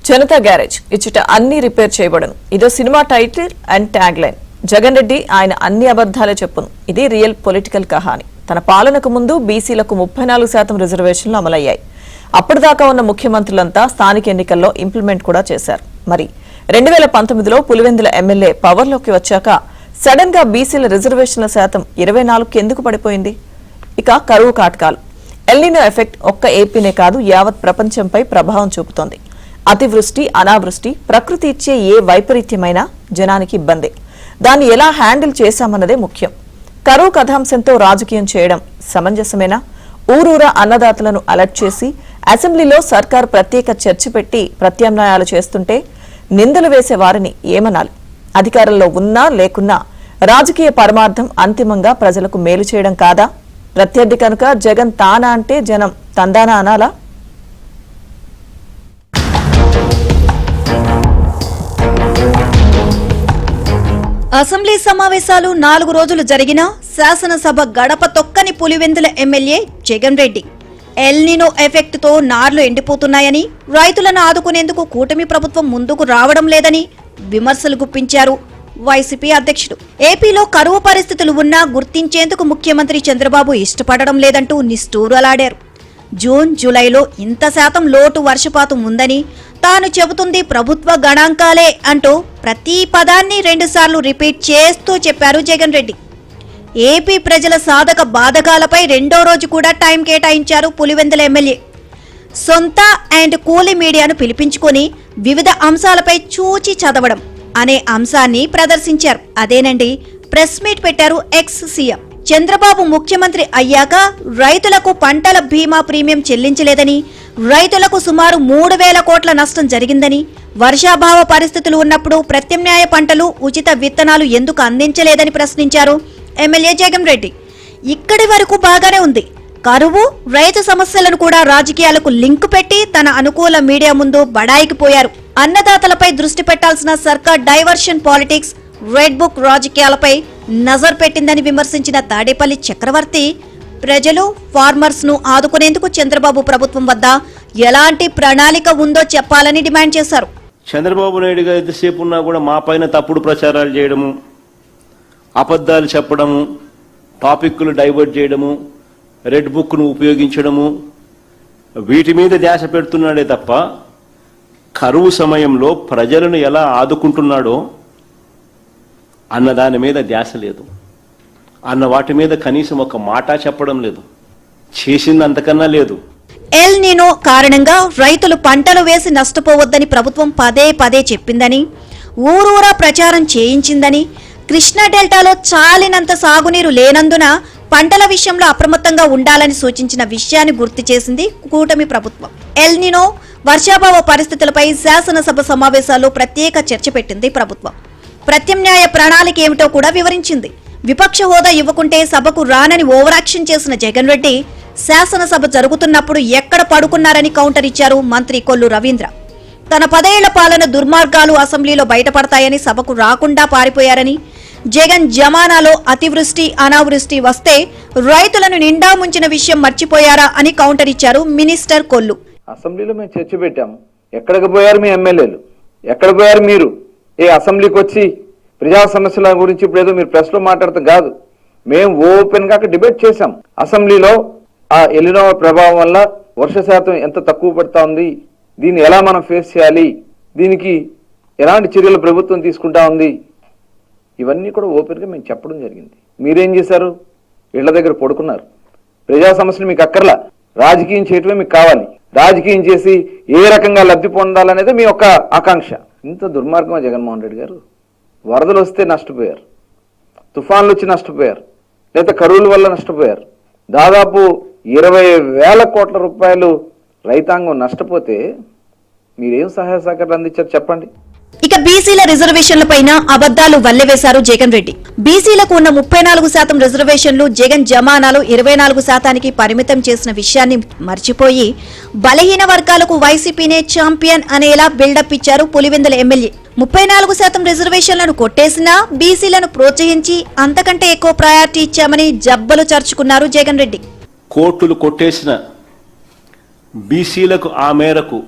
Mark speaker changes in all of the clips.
Speaker 1: Janata garage ఇచ్చట అన్ని repair చేయబడను. ఇదో cinema title and tag line. Jagan Reddy ఆయన అన్ని అబద్ధాలే చెప్పును. ఇది రియల్ పొలిటికల్ కహాని. తన పాలనకు ముందు బీసీలకు 34% రిజర్వేషన్లు అమలయ్యాయి. అప్పటిదాకా ఉన్న ముఖ్యమంత్రులంతా స్థానిక ఎన్నికల్లో ఇంప్లిమెంట్ కూడా చేశారు. మరి 2019లో పులివెందుల ఎమ్మెల్యే పవర్లోకి వచ్చాక సడన్ గా బీసీల రిజర్వేషన్ల శాతం 24కి ఎందుకు పడిపోయింది? ఇక కరువు కాటకాలు, ఎల్నినో ఎఫెక్ట్ ఒక్క ఏపీనే కాదు యావత్ ప్రపంచంపై ప్రభావం చూపుతోంది. అతివృష్టి, అనావృష్టి, ప్రకృతి ఇచ్చే ఏ వైపరీత్యమైనా జనానికి ఇబ్బందే. దాన్ని ఎలా హ్యాండిల్ చేశామన్నదే ముఖ్యం. కరువు కథాంశంతో రాజకీయం చేయడం సమంజసమేనా? ఊరూరా అన్నదాతలను అలర్ట్ చేసి అసెంబ్లీలో సర్కార్ ప్రత్యేక చర్చ పెట్టి ప్రత్యామ్నాయాలు చేస్తుంటే నిందలు వేసే వారిని ఏమనాలి? అధికారంలో ఉన్నా లేకున్నా రాజకీయ పరమార్థం అంతిమంగా ప్రజలకు మేలు చేయడం కాదా? ప్రత్యర్థి కనుక జగన్ తానా అంటే జనం తందానా అనాలా?
Speaker 2: అసెంబ్లీ సమావేశాలు 4 రోజులు జరిగినా శాసనసభ గడప తొక్కని Pulivendula MLA Jagan Reddy El Nino effect తో నార్లు ఎండిపోతున్నాయని, రైతులను ఆదుకునేందుకు కూటమి ప్రభుత్వం ముందుకు రావడం లేదని విమర్శలు గుప్పించారు వైసీపీ అధ్యక్షుడు. ఏపీలో కరువు పరిస్థితులు ఉన్నా గుర్తించేందుకు ముఖ్యమంత్రి చంద్రబాబు ఇష్టపడడం లేదంటూ నిష్ఠూరాలాడారు. జూన్, జూలైలో ఇంత శాతం లోటు వర్షపాతం ఉందని తాను చెబుతుంది ప్రభుత్వ గణాంకాలే అంటూ ప్రతి పదాన్ని 2 సార్లు రిపీట్ చేస్తూ చెప్పారు జగన్ రెడ్డి. ఏపీ ప్రజల సాధక బాధకాలపై 2వ రోజు కూడా టైం కేటాయించారు పులివెందుల ఎమ్మెల్యే. సొంత అండ్ కూలి మీడియాను పిలిపించుకొని వివిధ అంశాలపై చూచి చదవడం అనే అంశాన్ని ప్రదర్శించారు. అదేనండి ప్రెస్ మీట్ పెట్టారు ఎక్స్ సీఎం. చంద్రబాబు ముఖ్యమంత్రి అయ్యాక రైతులకు పంటల బీమా ప్రీమియం చెల్లించలేదని, రైతులకు సుమారు 3,000 కోట్ల నష్టం జరిగిందని, వర్షాభావ పరిస్థితులు ఉన్నప్పుడు ప్రత్యామ్నాయ పంటలు, ఉచిత విత్తనాలు ఎందుకు అందించలేదని ప్రశ్నించారు ఎమ్మెల్యే జగన్ రెడ్డి. ఇక్కడి వరకు బాగానే ఉంది. కరువు, రైతు సమస్యలను కూడా రాజకీయాలకు లింక్ పెట్టి తన అనుకూల మీడియా ముందు బడాయికి పోయారు. అన్నదాతలపై దృష్టి పెట్టాల్సిన సర్కార్ డైవర్షన్ పాలిటిక్స్, రెడ్ బుక్ రాజకీయాలపై నజర్ పెట్టిందని విమర్శించిన తాడేపల్లి చక్రవర్తి ప్రజలు, ఫార్మర్స్ ను ఆదుకునేందుకు చంద్రబాబు ప్రభుత్వం వద్ద ఎలాంటి ప్రణాళిక ఉందో చెప్పాలని డిమాండ్ చేశారు.
Speaker 3: చంద్రబాబు నాయుడు గారు ఎంతసేపు ఉన్నా కూడా మా పైన తప్పుడు ప్రచారాలు చేయడము, అబద్ధాలు చెప్పడము, టాపిక్లు డైవర్ట్ చేయడము, రెడ్ బుక్ను ఉపయోగించడము, వీటి మీద ధ్యాస పెడుతున్నాడే తప్ప కరువు సమయంలో ప్రజలను ఎలా ఆదుకుంటున్నాడో అన్న దాని మీద ధ్యాస లేదు. అన్న వాటి మీద కనీసం ఒక మాట చెప్పడం లేదు. చేసింది అంతకన్నా లేదు.
Speaker 2: ఎల్ నినో కారణంగా రైతులు పంటలు వేసి నష్టపోవద్దని ప్రభుత్వం పదే పదే చెప్పిందని, ఊరూరా ప్రచారం చేయించిందని, కృష్ణా డెల్టాలో చాలినంత సాగునీరు లేనందున పంటల విషయంలో అప్రమత్తంగా ఉండాలని సూచించిన విషయాన్ని గుర్తు చేసింది కూటమి ప్రభుత్వం. ఎల్ నినో, వర్షాభావ పరిస్థితులపై శాసనసభ సమావేశాల్లో ప్రత్యేక చర్చ పెట్టింది ప్రభుత్వం. ప్రత్యామ్నాయ ప్రణాళిక ఏమిటో కూడా వివరించింది. విపక్ష హోదా ఇవ్వకుంటే సభకు రానని ఓవరాక్షన్ చేసిన జగన్ రెడ్డి శాసనసభ జరుగుతున్నప్పుడు ఎక్కడ పడుకున్నారని కౌంటర్ ఇచ్చారు మంత్రి కొల్లు రవీంద్ర. తన 10 ఏళ్ల పాలన దుర్మార్గాలు అసెంబ్లీలో బయటపడతాయని సభకు రాకుండా పారిపోయారని, జగన్ జమానాలో అతివృష్టి, అనావృష్టి వస్తే రైతులను నిండా ముంచిన విషయం మర్చిపోయారా అని కౌంటర్ ఇచ్చారు మినిస్టర్ కొల్లు.
Speaker 4: అసెంబ్లీలో మేము చర్చ పెట్టాము. ఎక్కడికి పోయారు మీ ఎమ్మెల్యేలు? ఎక్కడ పోయారు మీరు? ఏ అసెంబ్లీకి వచ్చి ప్రజా సమస్యల గురించి ఇప్పుడు ఏదో మీరు ప్రెస్ లో మాట్లాడతాం కాదు. మేము ఓపెన్ గా డిబేట్ చేశాం. అసెంబ్లీలో ఆ ఎలినో ప్రభావం వల్ల వర్ష శాతం ఎంత తక్కువ పడతా ఉంది, దీన్ని ఎలా మనం ఫేస్ చేయాలి, దీనికి ఎలాంటి చర్యలు ప్రభుత్వం తీసుకుంటా ఉంది, ఇవన్నీ కూడా ఓపెన్ గా మేము చెప్పడం జరిగింది. మీరేం చేశారు? ఇళ్ల దగ్గర పడుకున్నారు. ప్రజా సమస్యలు మీకు అక్కర్లా, రాజకీయం చేయటమే మీకు కావాలి. రాజకీయం చేసి ఏ రకంగా లబ్ధి పొందాలనేది మీ యొక్క ఆకాంక్ష. ఇంత దుర్మార్గమా జగన్మోహన్ రెడ్డి గారు? వరదలు వస్తే నష్టపోయారు, తుఫాన్లు వచ్చి నష్టపోయారు, లేదా కరువుల వల్ల నష్టపోయారు. దాదాపు 20,000 కోట్ల రూపాయలు రైతాంగం నష్టపోతే మీరేం సహాయ సహకారాలు అందించారు చెప్పండి.
Speaker 2: ఇక బీసీల రిజర్వేషన్లపైన అబద్దాలు వల్లెవేశారు జగన్ రెడ్డి. బీసీలకు ఉన్న 34% రిజర్వేషన్లు జగన్ జమానాలో 24%కి పరిమితం చేసిన విషయాన్ని మర్చిపోయి బలహీన వర్గాలకు వైసీపీనే ఛాంపియన్ అనేలా బిల్డప్ ఇచ్చారు పులివెందుల ఎమ్మెల్యే. 34% రిజర్వేషన్లను కొట్టేసినా బీసీలను ప్రోత్సహించి అంతకంటే ఎక్కువ ప్రయారిటీ ఇచ్చామని జబ్బలు చర్చుకున్నారు జగన్ రెడ్డి.
Speaker 3: కోర్టులు కొట్టేసిన బీసీలకు ఆ మేరకు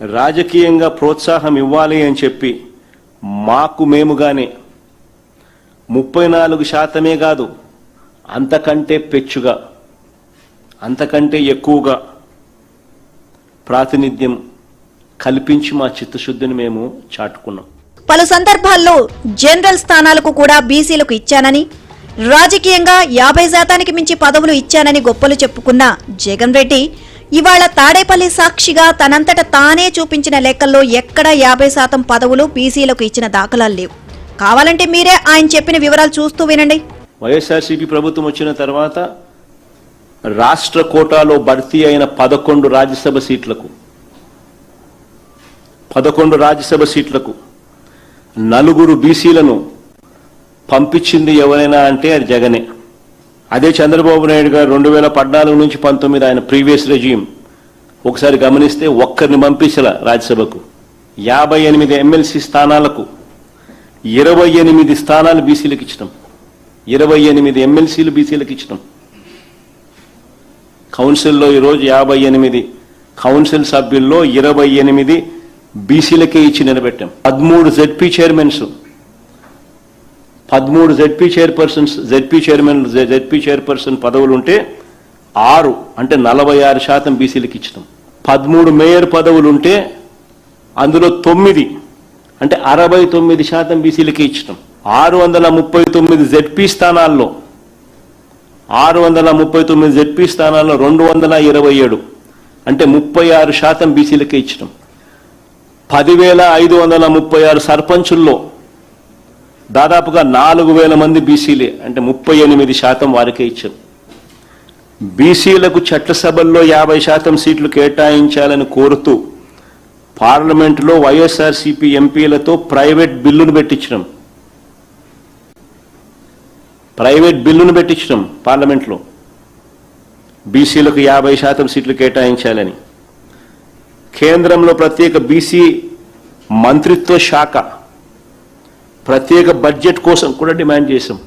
Speaker 3: రాజకీయంగా ప్రోత్సాహం ఇవ్వాలి అని చెప్పి మాకు మేముగానే 34% కాదు, అంతకంటే పెచ్చుగా, అంతకంటే ఎక్కువగా ప్రాతినిధ్యం కల్పించి మా చిత్తశుద్ధిని మేము చాటుకున్నాం.
Speaker 2: పలు సందర్భాల్లో జనరల్ స్థానాలకు కూడా బీసీలకు ఇచ్చానని, రాజకీయంగా 50% మించి పదవులు ఇచ్చానని గొప్పలు చెప్పుకున్న జగన్ రెడ్డి ఇవాళ తాడేపల్లి సాక్షిగా తనంతట తానే చూపించిన లెక్కల్లో ఎక్కడా 50% పదవులు బీసీలకు ఇచ్చిన దాఖలాలు లేవు. కావాలంటే మీరే ఆయన చెప్పిన వివరాలు చూస్తూ వినండి.
Speaker 3: వైఎస్ఆర్సీపీ ప్రభుత్వం వచ్చిన తర్వాత రాష్ట్ర కోటాలో భర్తీ అయిన 11 రాజ్యసభ సీట్లకు 4 బీసీలను పంపించింది ఎవరైనా అంటే అది జగనే. అదే చంద్రబాబు నాయుడు గారు 2014 నుంచి 19 ఆయన ప్రీవియస్ రెజ్యూమ్ ఒకసారి గమనిస్తే ఒక్కరిని పంపించల రాజ్యసభకు. 58 ఎమ్మెల్సీ స్థానాలకు 28 స్థానాలు బీసీలకు ఇచ్చడం, 28 ఎమ్మెల్సీలు బీసీలకు ఇచ్చడం. కౌన్సిల్లో ఈరోజు 58 కౌన్సిల్ సభ్యుల్లో 28 బీసీలకే ఇచ్చి నిలబెట్టాం. 13 జెడ్పీ చైర్మన్స్, 13 జెడ్పీ చైర్పర్సన్ పదవులు ఉంటే 6 అంటే 46% బీసీలకు ఇచ్చడం. 13 మేయర్ పదవులు ఉంటే అందులో 9 అంటే 69% బీసీలకే ఇచ్చడం. 639 జెడ్పీ స్థానాల్లో 227 అంటే 36% బీసీలకే ఇచ్చడం. 10,536 సర్పంచుల్లో దాదాపుగా 4,000 మంది బీసీలే అంటే 38% వారికే ఇచ్చారు. బీసీలకు చట్టసభల్లో 50% సీట్లు కేటాయించాలని కోరుతూ పార్లమెంటులో వైఎస్ఆర్సీపీ ఎంపీలతో ప్రైవేట్ బిల్లును పెట్టించడం పార్లమెంట్లో బీసీలకు 50% సీట్లు కేటాయించాలని. కేంద్రంలో ప్రత్యేక బీసీ మంత్రిత్వ శాఖ ప్రత్యేక బడ్జెట్ కోసం కూడా డిమాండ్ చేశాం.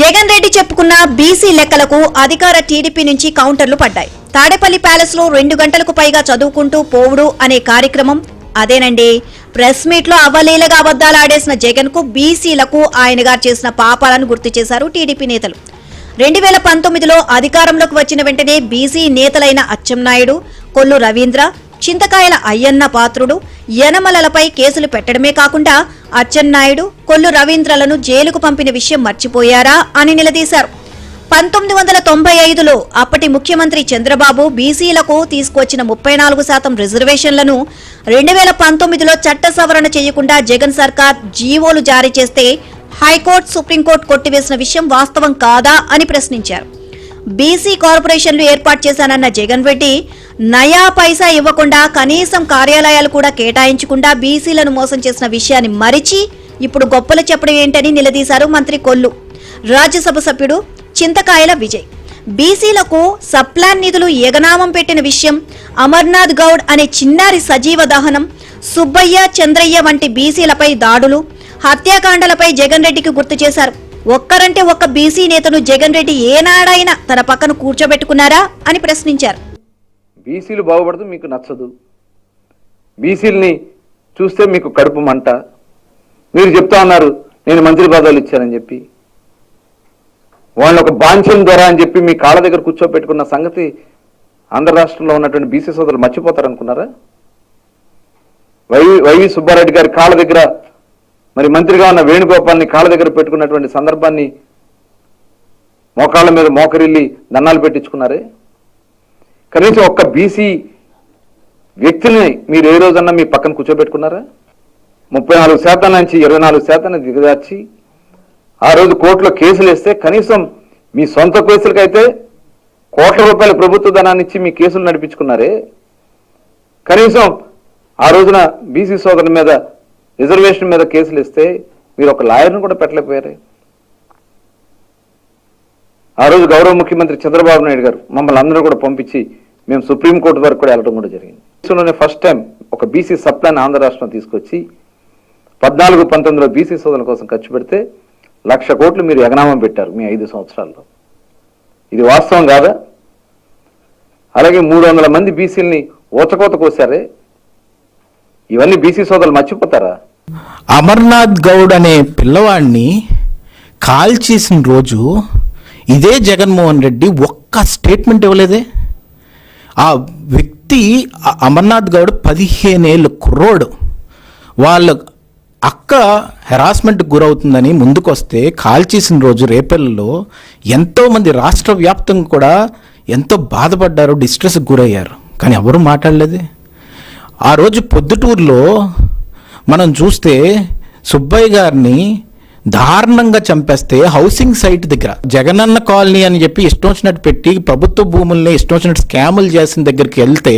Speaker 2: జగన్ రెడ్డి చెప్పుకున్న బీసీ లెక్కలకు అధికార టీడీపీ నుంచి కౌంటర్లు పడ్డాయి. తాడేపల్లి ప్యాలెస్ లో 2 గంటలకు పైగా చదువుకుంటూ పోవుడు అనే కార్యక్రమం అదేనండి. ప్రెస్ మీట్ లో అవలీలగా అబద్దాలు ఆడేసిన జగన్ కు బీసీలకు ఆయన గారు చేసిన పాపాలను గుర్తు చేశారు టీడీపీ నేతలు. 2019లో అధికారంలోకి వచ్చిన వెంటనే బీసీ నేతలైన అచ్చెన్నాయుడు, కొల్లు రవీంద్ర, చింతకాయల అయ్యన్న పాత్రుడు, యనమలలపై కేసులు పెట్టడమే కాకుండా అచ్చెన్నాయుడు, కొల్లు రవీంద్రలను జైలుకు పంపిన విషయం మర్చిపోయారా అని నిలదీశారు. 1995లో అప్పటి ముఖ్యమంత్రి చంద్రబాబు బీసీలకు తీసుకొచ్చిన 34% రిజర్వేషన్లను 2019లో చట్ట సవరణ చేయకుండా జగన్ సర్కార్ జీవోలు జారీ చేస్తే హైకోర్టు, సుప్రీంకోర్టు కొట్టివేసిన విషయం వాస్తవం కాదా అని ప్రశ్నించారు. బీసీ కార్పొరేషన్లు ఏర్పాటు చేశానన్న జగన్ రెడ్డి నయా పైసా ఇవ్వకుండా కనీసం కార్యాలయాలు కూడా కేటాయించకుండా బీసీలను మోసం చేసిన విషయాన్ని మరిచి ఇప్పుడు గొప్పలు చెప్పడం ఏంటని నిలదీశారు మంత్రి కొల్లు. రాజ్యసభ సభ్యుడు చింతకాయల విజయ్ బీసీలకు సప్లాన్ నిధులు ఎగనామం పెట్టిన విషయం, అమర్నాథ్ గౌడ్ అనే చిన్నారి సజీవ దహనం, సుబ్బయ్య, చంద్రయ్య వంటి బీసీలపై దాడులు, హత్యాకాండలపై జగన్ రెడ్డికి గుర్తు చేశారు. ఒక్కరంటే ఒక్క బీసీ నేతను జగన్ రెడ్డి ఏనాడైనా తన పక్కన కూర్చోబెట్టుకున్నారా అని ప్రశ్నించారు.
Speaker 4: బీసీలు బాగుపడదు మీకు నచ్చదు, బీసీలని చూస్తే మీకు కడుపు మంట. మీరు చెప్తా ఉన్నారు నేను మంత్రి పదవులు ఇచ్చానని చెప్పి, వాళ్ళని ఒక బాంఛం ద్వారా అని చెప్పి మీ కాళ్ళ దగ్గర కూర్చోబెట్టుకున్న సంగతి ఆంధ్ర రాష్ట్రంలో ఉన్నటువంటి బీసీ సోదరులు మర్చిపోతారనుకున్నారా? వైవి సుబ్బారెడ్డి గారి కాళ్ళ దగ్గర, మరి మంత్రిగా ఉన్న వేణుగోపాల్ని కాళ్ళ దగ్గర పెట్టుకున్నటువంటి సందర్భాన్ని మోకాళ్ళ మీద మోకరిల్లి దండాలు పెట్టించుకున్నారే. కనీసం ఒక్క బీసీ వ్యక్తిని మీరు ఏ రోజన్నా మీ పక్కన కూర్చోబెట్టుకున్నారా? 34% నుంచి 24% దిగజార్చి ఆ రోజు కోర్టులో కేసులు వేస్తే కనీసం మీ సొంత కేసులకైతే కోట్ల రూపాయల ప్రభుత్వ ధనాన్ని ఇచ్చి మీ కేసులు నడిపించుకున్నారే. కనీసం ఆ రోజున బీసీ సోదరుల మీద రిజర్వేషన్ మీద కేసులు ఇస్తే మీరు ఒక లాయర్ను కూడా పెట్టలేకపోయారే. ఆ రోజు గౌరవ ముఖ్యమంత్రి చంద్రబాబు నాయుడు గారు మమ్మల్ని అందరూ కూడా పంపించి మేము సుప్రీంకోర్టు వరకు కూడా వెళ్ళడం కూడా జరిగింది. దేశంలోనే ఫస్ట్ టైం ఒక బీసీ సప్లాన్ ఆంధ్ర రాష్ట్రం తీసుకొచ్చి 14-19లో బీసీ సోదరుల కోసం ఖర్చు పెడితే 1,00,000 కోట్లు మీరు ఎగనామం పెట్టారు మీ 5 సంవత్సరాల్లో. ఇది వాస్తవం కాదా? అలాగే 300 మంది బీసీలని ఊచకోత కోసారే. ఇవన్నీ బీసీ సోదరులు మర్చిపోతారా?
Speaker 5: అమర్నాథ్ గౌడ్ అనే పిల్లవాడిని కాల్ చేసిన రోజు ఇదే జగన్మోహన్ రెడ్డి ఒక్క స్టేట్మెంట్ ఇవ్వలేదే. ఆ వ్యక్తి అమర్నాథ్ గౌడ్ 15 ఏళ్ళ కుర్రోడు. వాళ్ళ అక్క హెరాస్మెంట్కి గురవుతుందని ముందుకొస్తే కాల్ చేసిన రోజు రేపల్లిలో ఎంతోమంది రాష్ట్ర వ్యాప్తంగా కూడా ఎంతో బాధపడ్డారు, డిస్ట్రెస్కి గురయ్యారు. కానీ ఎవరు మాట్లాడలేదే. ఆ రోజు పొద్దుటూరులో మనం చూస్తే సుబ్బయ్య గారిని దారుణంగా చంపేస్తే హౌసింగ్ సైట్ దగ్గర జగనన్న కాలనీ అని చెప్పి ఇష్టం వచ్చినట్టు పెట్టి ప్రభుత్వ భూముల్ని ఇష్టం వచ్చినట్టు స్కాములు చేసిన దగ్గరికి వెళ్తే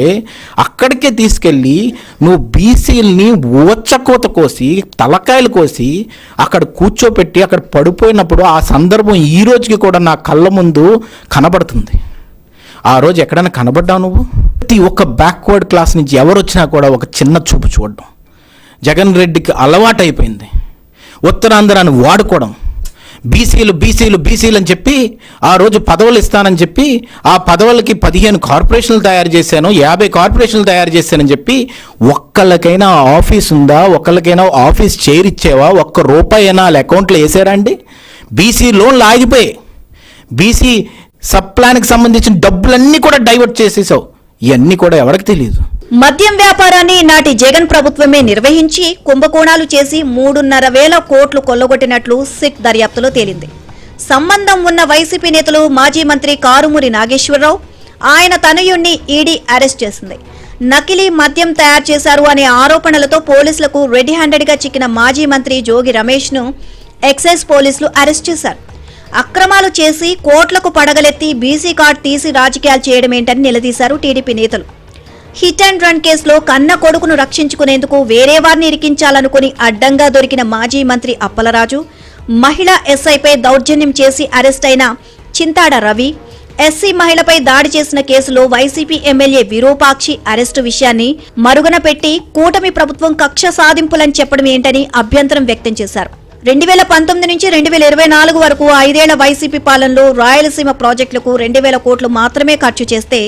Speaker 5: అక్కడికే తీసుకెళ్ళి నువ్వు బీసీలని ఊచకోత కోసి తలకాయలు కోసి అక్కడ కూర్చోపెట్టి అక్కడ పడిపోయినప్పుడు ఆ సందర్భం ఈ రోజుకి కూడా నా కళ్ళ ముందు కనబడుతుంది. ఆ రోజు ఎక్కడైనా కనబడ్డావు నువ్వు? ప్రతి ఒక్క బ్యాక్వర్డ్ క్లాస్ నుంచి ఎవరు వచ్చినా కూడా ఒక చిన్న చూపు చూడడం జగన్ రెడ్డికి అలవాటైపోయింది. ఉత్తరాంధ్రాన్ని వాడుకోవడం, బీసీలు అని చెప్పి ఆ రోజు పదవులు ఇస్తానని చెప్పి ఆ పదవులకి 15 కార్పొరేషన్లు తయారు చేశాను, 50 కార్పొరేషన్లు తయారు చేశానని చెప్పి ఒక్కళ్ళకైనా ఆఫీస్ ఉందా? ఒక్కళ్ళకైనా ఆఫీస్ చైర్ ఇచ్చేవా? ₹1 అయినా వాళ్ళ అకౌంట్లో వేసారా అండి? బీసీ లోన్లు ఆగిపోయాయి. బీసీ సబ్ ప్లాన్కి సంబంధించిన డబ్బులన్నీ కూడా డైవర్ట్ చేసేసావు. ఇవన్నీ కూడా ఎవరికి తెలియదు.
Speaker 2: మద్యం వ్యాపారాన్ని నాటి జగన్ ప్రభుత్వమే నిర్వహించి కుంభకోణాలు చేసి 3,500 కోట్లు కొల్లగొట్టినట్లు సిట్ దర్యాప్తులో తేలింది. సంబంధం ఉన్న వైసీపీ నేతలు మాజీ మంత్రి కారుమూరి నాగేశ్వరరావు, ఆయన తనయుణ్ణి ఈడీ అరెస్ట్ చేసింది. నకిలీ మద్యం తయారు చేశారు అనే ఆరోపణలతో పోలీసులకు రెడ్ హ్యాండెడ్గా చిక్కిన మాజీ మంత్రి జోగి రమేష్ను ఎక్సైజ్ పోలీసులు అరెస్ట్ చేశారు. అక్రమాలు చేసి కోట్లకు పడగలెత్తి బీసీ కార్డు తీసి రాజకీయాలు చేయడమేంటని నిలదీశారు టీడీపీ నేతలు. హిట్ అండ్ రన్ కేసులో కన్న కొడుకును రక్షించుకునేందుకు వేరే వారిని ఇరికించాలనుకుని అడ్డంగా దొరికిన మాజీ మంత్రి అప్పలరాజు, మహిళా ఎస్ఐపై దౌర్జన్యం చేసి అరెస్ట్ అయిన చింతాడ రవి, ఎస్సీ మహిళపై దాడి చేసిన కేసులో వైసీపీ ఎమ్మెల్యే విరూపాక్షి అరెస్టు విషయాన్ని మరుగున పెట్టి కూటమి ప్రభుత్వం కక్ష సాధింపులని చెప్పడం ఏంటని అభ్యంతరం వ్యక్తం చేశారు. 2019 నుంచి 2024 వరకు 5 ఏళ్ల వైసీపీ పాలనలో రాయలసీమ ప్రాజెక్టులకు 2,000 కోట్లు మాత్రమే ఖర్చు చేస్తే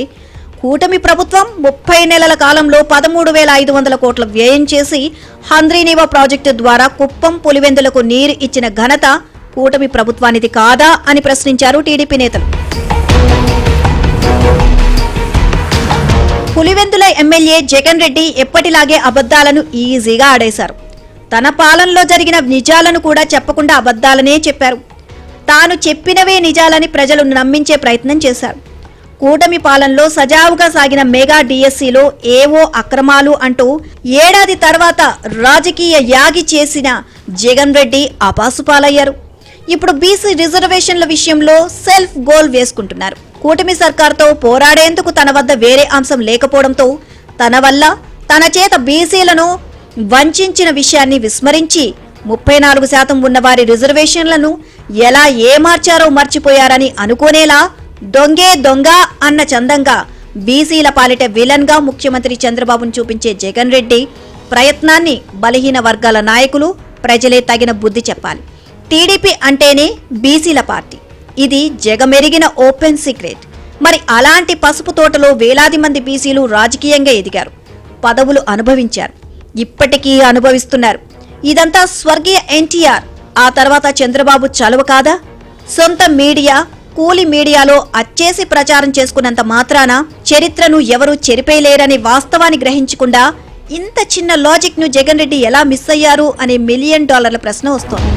Speaker 2: కూటమి ప్రభుత్వం 30 నెలల కాలంలో 13,500 కోట్ల వ్యయం చేసి హంద్రీనీవా ప్రాజెక్టు ద్వారా కుప్పం పులివెందులకు నీరు ఇచ్చిన ఘనత కూటమి ప్రభుత్వానిది కాదా అని ప్రశ్నించారు టీడీపీ నేతలు. పులివెందుల ఎమ్మెల్యే జగన్ రెడ్డి ఎప్పటిలాగే అబద్దాలను ఈజీగా ఆడేశారు. తన పాలనలో జరిగిన నిజాలను కూడా చెప్పకుండా అబద్దాలనే చెప్పారు. తాను చెప్పినవే నిజాలని ప్రజలు నమ్మించే ప్రయత్నం చేశారు. కూటమి పాలనలో సజావుగా సాగిన మెగా డిఎస్సీలో ఏవో అక్రమాలు అంటూ ఏడాది తర్వాత రాజకీయ యాగి చేసిన జగన్ రెడ్డి అపాసుపాలయ్యారు. ఇప్పుడు బీసీ రిజర్వేషన్ల విషయంలో సెల్ఫ్ గోల్ వేసుకుంటున్నారు. కూటమి సర్కార్తో పోరాడేందుకు తన వద్ద వేరే అంశం లేకపోవడంతో తన వల్ల తన చేత బీసీలను వంచిన విషయాన్ని విస్మరించి 34% ఉన్నవారి రిజర్వేషన్లను ఎలా ఏమార్చారో మర్చిపోయారని అనుకోనేలా దొంగే దొంగ అన్న చందంగా బీసీల పాలిట విలన్ గా ముఖ్యమంత్రి చంద్రబాబును చూపించే జగన్ రెడ్డి ప్రయత్నాన్ని బలహీన వర్గాల నాయకులు ప్రజలే తగిన బుద్ధి చెప్పాలి. టీడీపీ అంటేనే బీసీల పార్టీ, ఇది జగమెరిగిన ఓపెన్ సీక్రెట్. మరి అలాంటి పసుపు తోటలో వేలాది మంది బీసీలు రాజకీయంగా ఎదిగారు, పదవులు అనుభవించారు, ఇప్పటికీ అనుభవిస్తున్నారు. ఇదంతా స్వర్గీయ ఎన్టీఆర్, ఆ తర్వాత చంద్రబాబు చలువ కాదా? సొంత మీడియా, కూలి మీడియాలో అచ్చేసి ప్రచారం చేసుకున్నంత మాత్రాన చరిత్రను ఎవరూ చెరిపేయలేరని వాస్తవాన్ని గ్రహించకుండా ఇంత చిన్న లాజిక్ ను జగన్ రెడ్డి ఎలా మిస్ అయ్యారు అనే $1 మిలియన్ ప్రశ్న వస్తోంది.